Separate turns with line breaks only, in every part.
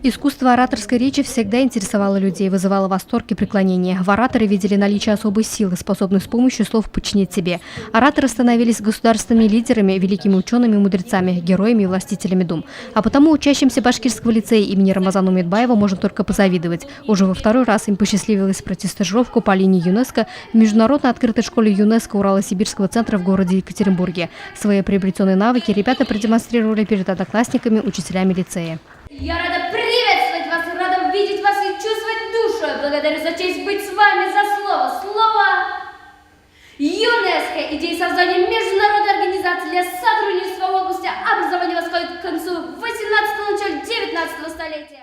Искусство ораторской речи всегда интересовало людей, вызывало восторг и преклонение. В ораторе видели наличие особой силы, способной с помощью слов подчинить себе. Ораторы становились государственными лидерами, великими учеными и мудрецами, героями и властителями дум. А потому учащимся Башкирского лицея имени Рамазана Умедбаева можно только позавидовать. Уже во второй раз им посчастливилось пройти стажировку по линии ЮНЕСКО в международно открытой школе ЮНЕСКО Урало-Сибирского центра в городе Екатеринбурге. Свои приобретенные навыки ребята продемонстрировали перед одноклассниками, учителями лицея.
Я рада приветствовать вас, рада видеть вас и чувствовать душу. Благодарю за честь быть с вами, за слово ЮНЕСКО. Идея создания международной организации для сотрудничества в области образования восходит к концу 18-го, началу 19-го столетия.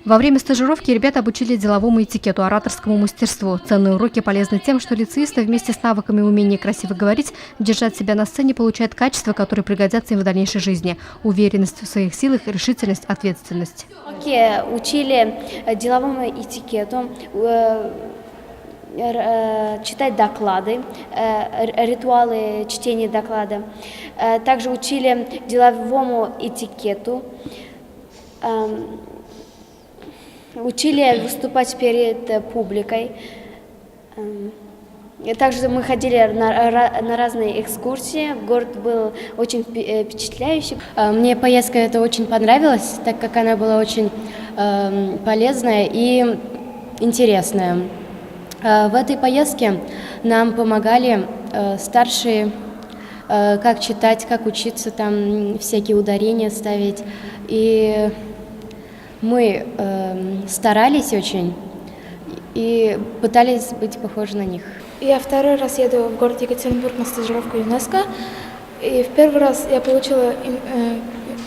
Во время стажировки ребята обучили деловому этикету, ораторскому мастерству. Ценные уроки полезны тем, что лицеисты вместе с навыками и умением красиво говорить, держать себя на сцене получают качества, которые пригодятся им в дальнейшей жизни. Уверенность в своих силах, решительность, ответственность.
Учили деловому этикету, читать доклады, ритуалы чтения доклада. Также учили деловому этикету, учили выступать перед публикой. Также мы ходили на разные экскурсии. Город был очень впечатляющий.
Мне поездка эта очень понравилась, так как она была очень полезная и интересная. В этой поездке нам помогали старшие, как читать, как учиться, там всякие ударения ставить. И мы старались очень и пытались быть похожи на них.
Я второй раз еду в город Екатеринбург на стажировку ЮНЕСКО. И в первый раз я получила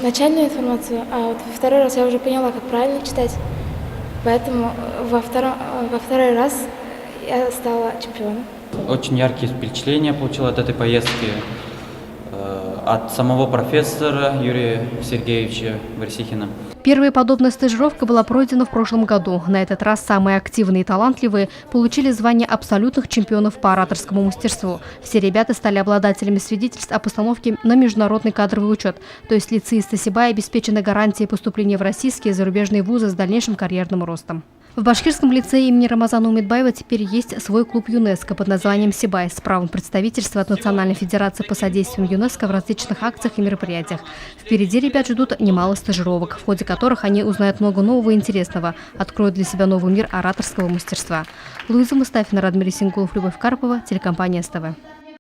начальную информацию, а вот во второй раз я уже поняла, как правильно читать. Поэтому во второй раз я стала чемпионом.
Очень яркие впечатления получил от этой поездки. От самого профессора Юрия Сергеевича Варсихина.
Первая подобная стажировка была пройдена в прошлом году. На этот раз самые активные и талантливые получили звание абсолютных чемпионов по ораторскому мастерству. Все ребята стали обладателями свидетельств о постановке на международный кадровый учет. То есть лицеисты Сибая обеспечены гарантией поступления в российские и зарубежные вузы с дальнейшим карьерным ростом. В Башкирском лицее имени Рамазана Умедбаева теперь есть свой клуб ЮНЕСКО под названием «Сибай» с правом представительства от Национальной федерации по содействию ЮНЕСКО в различных акциях и мероприятиях. Впереди ребят ждут немало стажировок, в ходе которых они узнают много нового и интересного, откроют для себя новый мир ораторского мастерства. Луиза Мустафина, Радмир Сингулов, Любовь Карпова, телекомпания СТВ.